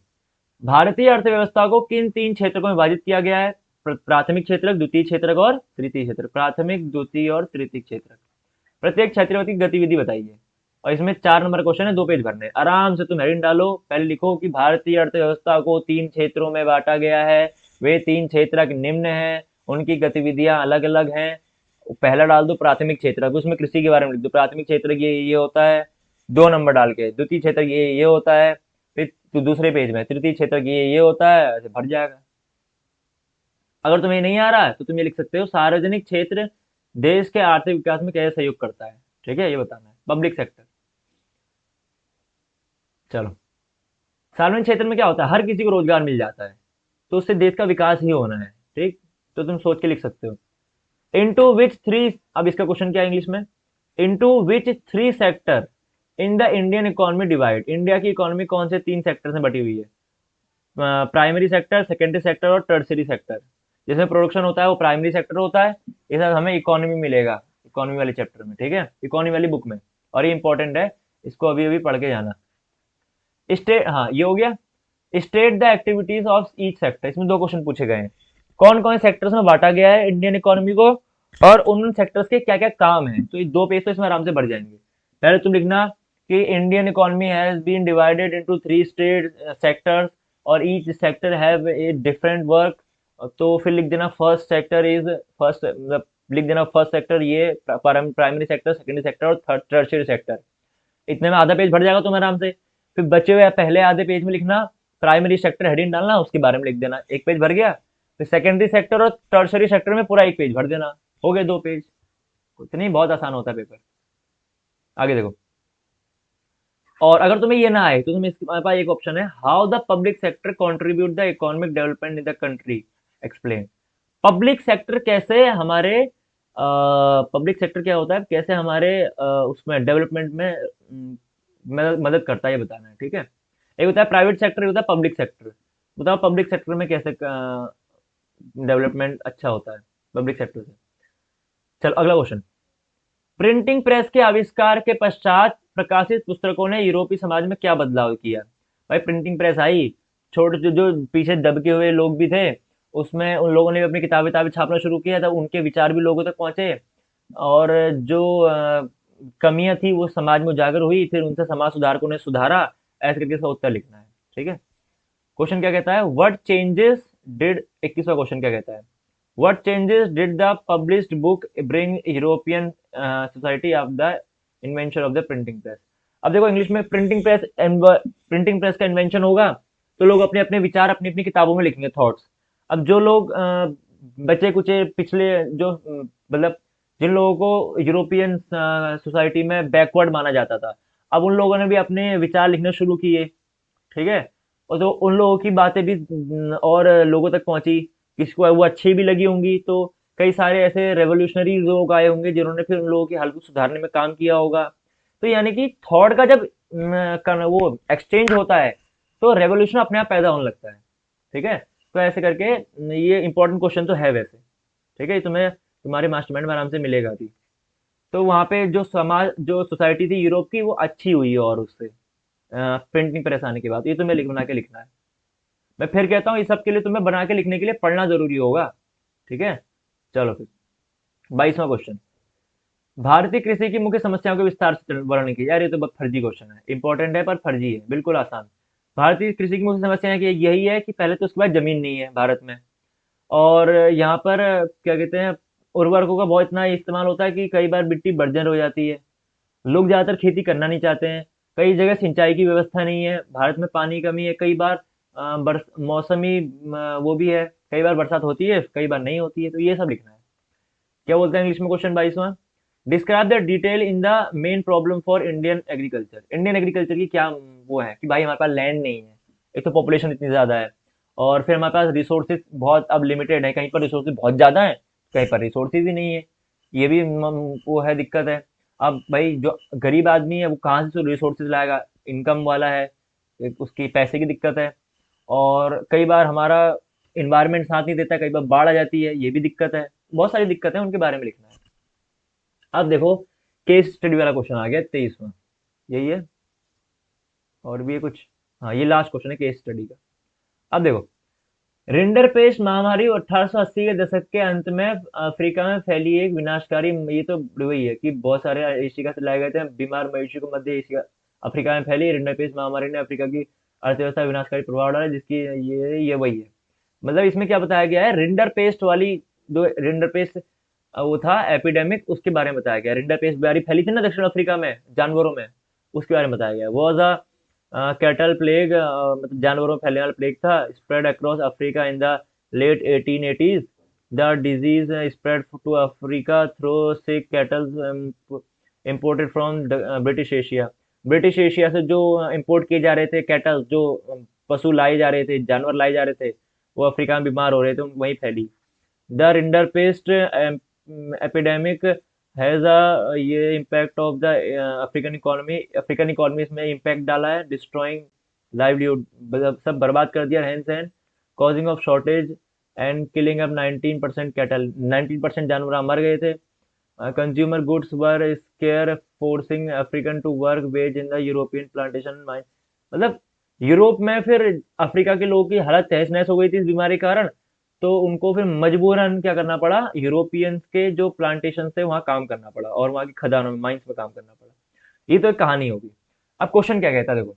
भारतीय अर्थव्यवस्था को किन 3 क्षेत्रों में विभाजित किया गया है। प्राथमिक क्षेत्रक, द्वितीय क्षेत्रक और तृतीय क्षेत्रक। प्राथमिक, द्वितीय और तृतीय क्षेत्रक। प्रत्येक क्षेत्र की गतिविधि बताइए। और इसमें 4 नंबर क्वेश्चन है, 2 पेज भरने। आराम से तुम हेडिंग डालो, पहले लिखो कि भारतीय अर्थव्यवस्था को 3 क्षेत्रों में बांटा गया है, वे 3 क्षेत्रक निम्न हैं, उनकी गतिविधियां अलग अलग हैं। पहला डाल दो प्राथमिक क्षेत्रक, उसमें कृषि के बारे में लिख दो, प्राथमिक क्षेत्रक ये होता है, 2 नंबर डाल के। द्वितीय क्षेत्रक ये होता है, फिर तो दूसरे पेज में तृतीय क्षेत्रक ये होता है, ऐसे भर जाएगा। अगर तुम्हें नहीं आ रहा है तो तुम ये लिख सकते हो, सार्वजनिक क्षेत्र देश के आर्थिक विकास में कैसे सहयोग करता है, ठीक है, ये बताना है। पब्लिक सेक्टर, चलो। सार्वजनिक क्षेत्र में क्या होता है, हर किसी को रोजगार मिल जाता है, तो उससे देश का विकास ही होना है, ठीक। तो तुम सोच के लिख सकते हो। इनटू विच थ्री, अब इसका क्वेश्चन क्या है इंग्लिश में, into which 3 sector in the Indian economy divide. India की इकोनॉमी कौन से 3 सेक्टर में बटी हुई है। प्राइमरी सेक्टर, सेकेंडरी सेक्टर और टर्सरी सेक्टर। जिसमें प्रोडक्शन होता है वो प्राइमरी सेक्टर होता है, ये सब हमें इकोनॉमी मिलेगा इकोनॉमी वाले चैप्टर में, ठीक है, इकोनॉमी वाली बुक में। और ये इंपॉर्टेंट है, इसको अभी अभी पढ़ के जाना। स्टेट, हाँ ये हो गया। State the activities of each sector, इसमें 2 क्वेश्चन पूछे गए हैं। कौन कौन से सेक्टर्स में बांटा गया है इंडियन इकोनॉमी को, और उन सेक्टर्स के क्या क्या काम है। तो ये 2 पेज तो इसमें आराम से भर जाएंगे। पहले तुम लिखना कि Indian economy has been divided into 3 state sectors, और each sector have a different work. तो फिर लिख देना फर्स्ट सेक्टर इज, फर्स्ट मतलब लिख देना फर्स्ट सेक्टर ये प्राइमरी सेक्टर, सेकेंडरी सेक्टर और थर्ड टर्शियरी सेक्टर। इतने में आधा पेज भर जाएगा तुम आराम से। फिर बचे हुए पहले आधे पेज में लिखना प्राइमरी सेक्टर, हेडिंग डालना, उसके बारे में लिख देना, एक पेज भर गया। फिर सेकेंडरी सेक्टर और टर्शरी सेक्टर में पूरा एक पेज भर देना, हो गए 2 पेज। इतनी बहुत आसान होता है पेपर। आगे देखो, और अगर तुम्हें ये ना आए तो तुम्हें इसके पास एक ऑप्शन है, how the public sector contribute the economic development in the country, explain. Public sector कैसे हमारे, पब्लिक सेक्टर क्या होता है, कैसे हमारे उसमें डेवलपमेंट में मदद करता है, ये बताना है, ठीक है। एक होता है प्राइवेट सेक्टर, एक होता है पब्लिक सेक्टर। बताओ पब्लिक सेक्टर में कैसे डेवलपमेंट अच्छा होता है पब्लिक सेक्टर से। चलो अगला क्वेश्चन, प्रिंटिंग प्रेस के आविष्कार के पश्चात प्रकाशित पुस्तकों ने यूरोपीय समाज में क्या बदलाव किया। भाई प्रिंटिंग प्रेस आई, छोटे जो पीछे दबके हुए लोग भी थे, उसमें उन लोगों ने भी अपनी किताबें छापना शुरू किया था, उनके विचार भी लोगों तक पहुंचे, और जो कमियां थी वो समाज में उजागर हुई, फिर उनसे समाज सुधारकों ने सुधारा। ऐसे करके इसका उत्तर लिखना है, ठीक है। क्वेश्चन क्या कहता है, व्हाट चेंजेस डिड, 21वां क्वेश्चन क्या कहता है, what changes did the published book bring European society of the invention of the printing press. अब देखो इंग्लिश में प्रिंटिंग प्रेस का इन्वेंशन होगा, तो लोग अपने अपने विचार अपनी अपनी किताबों में लिखेंगे, थॉट्स। अब जो लोग बचे कुचे पिछले जो मतलब जिन लोगों को यूरोपियन सोसाइटी में बैकवर्ड माना जाता था, अब उन लोगों ने भी अपने विचार लिखने शुरू किए। ठीक है। और तो उन लोगों की बातें भी और लोगों तक पहुंची, किसको वो अच्छी भी लगी होंगी, तो कई सारे ऐसे रेवोल्यूशनरी लोग आए होंगे जिन्होंने फिर उन लोगों की हालत को सुधारने में काम किया होगा। तो यानी कि थॉट का जब वो एक्सचेंज होता है तो रेवोल्यूशन अपने आप पैदा होने लगता है। ठीक है। तो ऐसे करके ये इंपॉर्टेंट क्वेश्चन तो है वैसे। ठीक है, ये तुम्हें तुम्हारे मास्टरमाइंड में आराम से मिलेगा भी। तो वहां पे जो समाज जो सोसाइटी थी यूरोप की वो अच्छी हुई है, और उससे प्रिंटिंग प्रेस आने के बाद ये तुम्हें लिख बना के लिखना है। मैं फिर कहता हूँ, इस सब के लिए तुम्हें बना के लिखने के लिए पढ़ना जरूरी होगा। ठीक है। चलो फिर 22वां क्वेश्चन। भारतीय कृषि की मुख्य समस्याओं के विस्तार से वर्णन कीजिए। यार ये तो बहुत फर्जी क्वेश्चन है, इंपॉर्टेंट है पर फर्जी है, बिल्कुल आसान। भारतीय कृषि की मुख्य समस्या कि यही है कि पहले तो उसके बाद जमीन नहीं है भारत में, और यहाँ पर क्या कहते हैं, उर्वरकों का बहुत इतना इस्तेमाल होता है कि कई बार मिट्टी बर्जर हो जाती है। लोग ज्यादातर खेती करना नहीं चाहते हैं। कई जगह सिंचाई की व्यवस्था नहीं है, भारत में पानी की कमी है, कई बार मौसमी वो भी है, कई बार बरसात होती है कई बार नहीं होती है। तो ये सब लिखना है। क्या बोलते हैं इंग्लिश में क्वेश्चन 22वां। Describe the detail in the main problem for Indian agriculture. Indian agriculture की क्या वो है कि भाई हमारे पास लैंड नहीं है, एक तो पॉपुलेशन इतनी ज्यादा है, और फिर हमारे पास रिसोर्सेज बहुत अब लिमिटेड है, कहीं पर रिसोर्सेज बहुत ज्यादा है, कहीं पर रिसोर्सेज ही नहीं है। ये भी वो है, दिक्कत है। अब भाई जो गरीब आदमी है वो कहाँ से रिसोर्सेज लाएगा, इनकम वाला है, उसकी पैसे की दिक्कत है। और कई बार हमारा इन्वायरमेंट साथ नहीं देता, कई बार बाढ़ आ जाती है, ये भी दिक्कत है। बहुत सारी दिक्कतें हैं, उनके बारे में लिखना है। अब देखो, केस स्टडी वाला क्वेश्चन आ गया 23वां। यही है, और भी है कुछ। हाँ, ये लास्ट क्वेश्चन है केस स्टडी का। अब देखो, रिंडरपेस्ट महामारी 1880 के दशक के अंत में अफ्रीका में फैली एक विनाशकारी, ये तो वही है कि बहुत सारे एशिया से लाए गए थे बीमार मवेशी को मध्य एशिया अफ्रीका में फैली रिंडरपेस्ट महामारी ने अफ्रीका की अर्थव्यवस्था पर विनाशकारी प्रभाव डाला, जिसकी ये वही है। मतलब इसमें क्या बताया गया है, रिंडर पेस्ट वाली, जो रिंडर पेस्ट वो था एपिडेमिक, उसके बारे में बताया गया। रिंडर पेस्ट बीमारी फैली थी ना दक्षिण अफ्रीका में जानवरों में, उसके बारे में बताया गया। वॉज अ कैटल प्लेग, मतलब जानवरों में फैलने वाला प्लेग था, spread across Africa in the late 1880s। The disease spread to Africa through sick cattle imported from British Asia. British Asia से जो इंपोर्ट किए जा रहे थे कैटल, जो पशु लाए जा रहे थे, जानवर लाए जा रहे थे, वो अफ्रीका में बीमार हो रहे थे, वहीं फैली। The rinderpest epidemic has a ये impact of the African economy इसमें इम्पैक्ट डाला है, डिस्ट्रॉइंग लाइवलीहुड, मतलब सब बर्बाद कर दिया hands and causing of shortage and killing up 19% cattle, 19% जानवर मर गए थे। Consumer goods were scare forcing African to work wage in the European plantation mine. मतलब यूरोप में फिर अफ्रीका के लोगों की हालत तहस नहस हो गई थी इस बीमारी के कारण, तो उनको फिर मजबूरन क्या करना पड़ा, यूरोपियंस के जो प्लांटेशन थे वहां काम करना पड़ा, और वहां की खदानों में, माइंस में काम करना पड़ा। ये तो एक कहानी होगी। अब क्वेश्चन क्या कहता है देखो।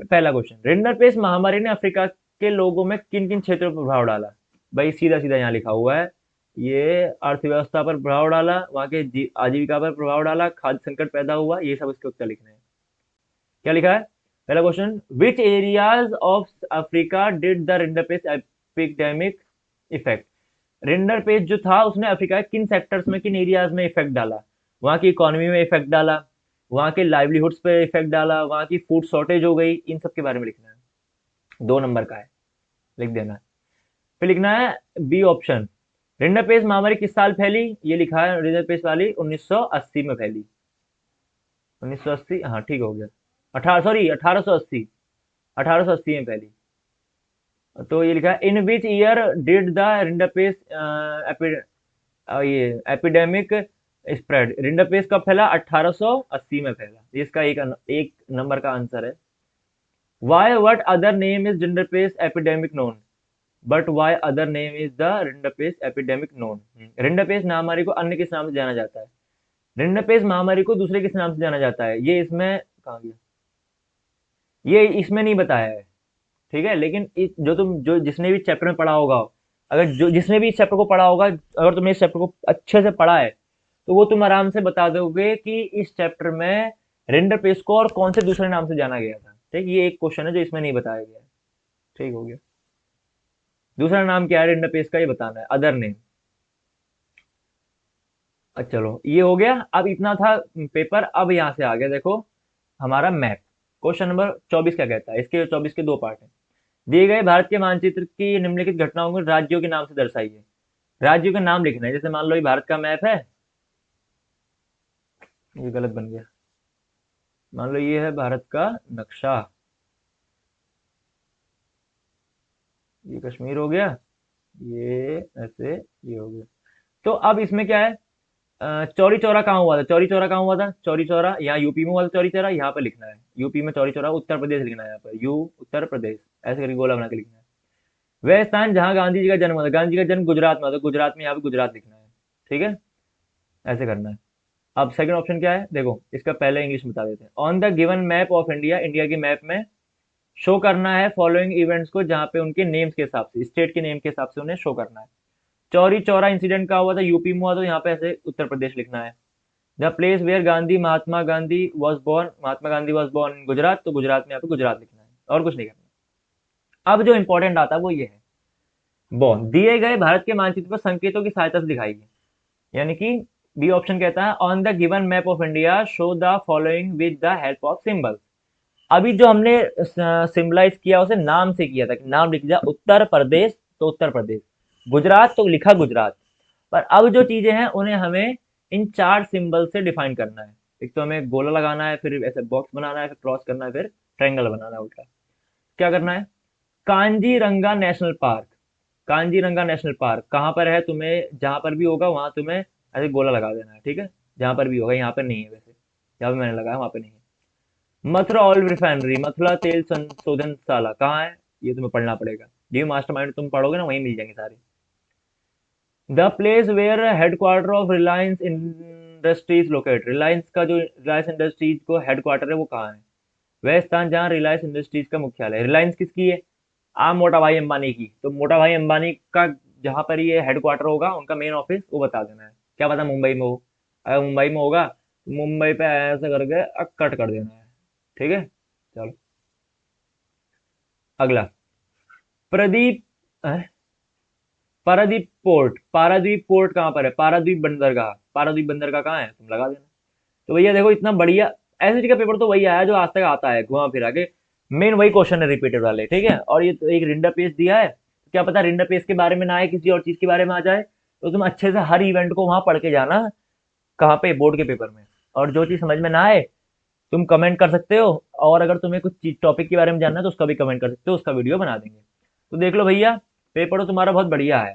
पहला क्वेश्चन, रिंडर पेस्ट महामारी ने अफ्रीका के लोगों में किन किन क्षेत्रों पर प्रभाव डाला। भाई सीधा सीधा यहाँ लिखा हुआ है, ये अर्थव्यवस्था पर प्रभाव डाला, वहां के आजीविका पर प्रभाव डाला, खाद्य संकट पैदा हुआ, ये सब इसके उत्तर लिखने हैं। क्या लिखा है पहला question, which areas of Africa did the rinder paste epidemic effect. Rinder paste जो था उसने अफ्रीका के किन सेक्टर्स में, किन एरियाज में इफेक्ट डाला। वहां की इकोनॉमी में इफेक्ट डाला, वहां के लाइवलीहुड्स पे इफेक्ट डाला, वहां की फूड शॉर्टेज हो गई, इन सब के बारे में लिखना है। 2 नंबर का है, लिख देना है। फिर लिखना है बी ऑप्शन, रिंडर पेस्ट महामारी किस साल फैली। ये लिखा है रिंडर पेस्ट वाली 1980 में फैली। 1980, हाँ ठीक हो गया। 1880, 1880 में फैली। तो ये लिखा है in which year did the rinderpest ये एपिडेमिक स्प्रेड। रिंडरपेस्ट कब फैला, 1880 में फैला। ये इसका एक नंबर का आंसर है। Why what other name is rinderpest epidemic known, but why other name is the rinderpest epidemic known. Rinderpest महामारी को अन्य किस नाम से जाना जाता है। रिंडरपेस्ट महामारी को दूसरे किस नाम से जाना जाता है, ये इसमें कहाँ गया, ये इसमें नहीं बताया है। ठीक है, लेकिन जो तुम जो जिसने भी चैप्टर में पढ़ा होगा, अगर जो जिसने भी इस चैप्टर को पढ़ा होगा, अगर तुमने इस चैप्टर को अच्छे से पढ़ा है, तो वो तुम आराम से बता दोगे कि इस चैप्टर में रेंडर पेस को और कौन से दूसरे नाम से जाना गया था। ठीक, ये एक क्वेश्चन है जो इसमें नहीं बताया गया है। ठीक हो गया। दूसरा नाम क्या है रेंडर पेस का, ये बताना है, अदर नेम। चलो ये हो गया। अब इतना था पेपर। अब यहाँ से आ गया देखो हमारा मैप। क्वेश्चन नंबर 24 क्या कहता है, इसके 24 के दो पार्ट हैं। दिए गए भारत के मानचित्र की निम्नलिखित घटनाओं को राज्यों के नाम से दर्शाइए। राज्यों के नाम लिखना है। जैसे मान लो ये भारत का मैप है, ये गलत बन गया। मान लो ये है भारत का नक्शा, ये कश्मीर हो गया, ये ऐसे ये हो गया। तो अब इसमें क्या है, चौरी चौरा कहाँ हुआ था, चौरी चौरा कहाँ हुआ था, चौरी चौरा यहाँ यूपी में हुआ था। चौरी चौरा यहाँ पे लिखना है, यूपी में चौरी चौरा, उत्तर प्रदेश लिखना है, यहाँ पर यू उत्तर प्रदेश ऐसे करके गोला बना के लिखना है। वह स्थान जहाँ गांधी जी का जन्म हुआ था, गांधी जी का जन्म गुजरात में हुआ था, गुजरात में यहाँ पे गुजरात लिखना है। ठीक है, ऐसे करना है। अब सेकंड ऑप्शन क्या है देखो, इसका पहले इंग्लिश में बता देते हैं। On the given map of India, India की मैप में शो करना है फॉलोइंग इवेंट्स को, जहाँ पे उनके नेम्स के हिसाब से, स्टेट के नेम के हिसाब से उन्हें शो करना है। चौरी चौरा इंसिडेंट का हुआ था यूपी में हुआ, तो यहाँ पे ऐसे उत्तर प्रदेश लिखना है। The place where Gandhi Mahatma Gandhi was born, Mahatma Gandhi was born in Gujarat, तो गुजरात में यहाँ पे गुजरात लिखना है और कुछ नहीं करना। अब जो इंपॉर्टेंट आता है वो ये है, बोर्न दिए गए भारत के मानचित्र पर संकेतों की सहायता से दिखाइए। यानी कि बी ऑप्शन कहता है on the given map of India show the following with the help of symbol. अभी जो हमने सिंबलाइज किया उसे नाम से किया था कि नाम लिख दिया, उत्तर प्रदेश तो उत्तर प्रदेश, गुजरात तो लिखा गुजरात। पर अब जो चीजें हैं उन्हें हमें इन चार सिंबल से डिफाइन करना है। एक तो हमें गोला लगाना है, फिर ऐसे बॉक्स बनाना है, फिर क्रॉस करना है, फिर ट्रायंगल बनाना है उल्टा। क्या करना है, Kaziranga national park. Kaziranga national park कहाँ पर है, तुम्हें जहां पर भी होगा वहां तुम्हें ऐसे गोला लगा देना है। ठीक है, जहां पर भी होगा, यहाँ पर नहीं है वैसे, जहां पर मैंने लगाया वहां पर नहीं है। मथुरा ऑयल रिफाइनरी, मथुरा तेल संशोधनशाला कहाँ है, ये तुम्हें पढ़ना पड़ेगा। डी मास्टरमाइंड तुम पढ़ोगे ना, वहीं मिल जाएंगे सारे। The place where headquarter of Reliance Industries locate, Reliance का जो रिलायंस इंडस्ट्रीज को हेडक्वार्टर है वो कहाँ है। वह स्थान जहाँ रिलायंस इंडस्ट्रीज का मुख्यालय है। रिलायंस किसकी है, मोटा भाई अंबानी की। तो मोटा भाई अंबानी का जहां पर ये हेडक्वार्टर होगा, उनका मेन ऑफिस, वो बता देना है। क्या पता मुंबई में हो, अगर मुंबई में होगा तो मुंबई पे ऐसा करके कट कर देना है। ठीक है, चलो अगला। प्रदीप पारादीप पोर्ट, पारादीप पोर्ट कहाँ पर है, पारादीप बंदरगाह, पारादीप बंदरगाह कहाँ है, तुम लगा देना। तो भैया देखो इतना बढ़िया एसएससी का पेपर तो वही आया जो आज तक आता है घुमा फिरा के। मेन वही क्वेश्चन है रिपीटेड वाले। ठीक है, और ये तो एक रिंडर पेज दिया है, क्या पता रिंडर पेज के बारे में ना आए, किसी और चीज के बारे में आ जाए। तो तुम अच्छे से हर इवेंट को वहां पढ़ के जाना, कहाँ पे, बोर्ड के पेपर में। और जो चीज समझ में ना आए तुम कमेंट कर सकते हो, और अगर तुम्हें कुछ चीज टॉपिक के बारे में जानना है तो उसका भी कमेंट कर सकते हो, उसका वीडियो बना देंगे। तो देख लो भैया, पेपर तो तुम्हारा बहुत बढ़िया है।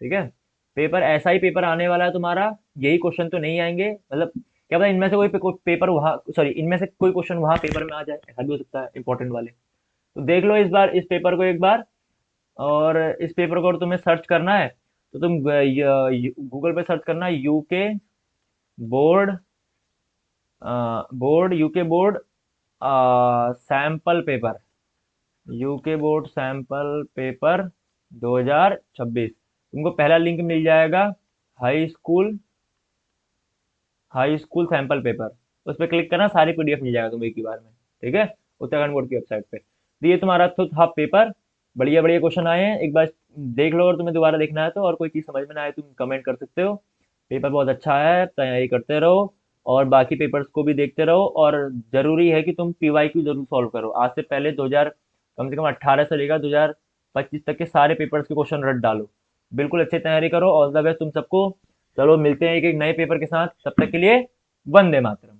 ठीक है, पेपर ऐसा ही पेपर आने वाला है तुम्हारा, यही क्वेश्चन तो नहीं आएंगे, मतलब क्या पता इनमें से कोई पेपर वहाँ, सॉरी इनमें से कोई क्वेश्चन वहाँ पेपर में आ जाए, ऐसा भी हो सकता है इंपॉर्टेंट वाले। तो देख लो इस बार इस पेपर को एक बार। और इस पेपर को अगर तुम्हें सर्च करना है तो तुम गूगल पे सर्च करना UK board, board UK board sample paper, UK board sample paper 2026। तुमको पहला लिंक मिल जाएगा, high school, high school sample paper. उस पर क्लिक करना, सारी पीडीएफ मिल जाएगा तुम्हें एक ही बार में। ठीक है, उत्तराखंड बोर्ड की वेबसाइट पे। तो ये तुम्हारा तो था पेपर, बढ़िया बढ़िया क्वेश्चन आए हैं, एक बार देख लो। अगर तुम्हें दोबारा देखना है तो, और कोई चीज़ समझ में ना आए तुम कमेंट कर सकते हो। पेपर बहुत अच्छा है, तैयारी करते रहो और बाकी पेपर्स को भी देखते रहो। और जरूरी है कि तुम पीवाईक्यू जरूर सॉल्व करो। आज से पहले 2000 कम से कम 18 से लेकर 2025 तक के सारे पेपर्स के क्वेश्चन रट डालो। बिल्कुल अच्छे तैयारी करो। ऑल द बेस्ट तुम सबको। चलो मिलते हैं एक एक नए पेपर के साथ, तब तक के लिए वंदे मातरम।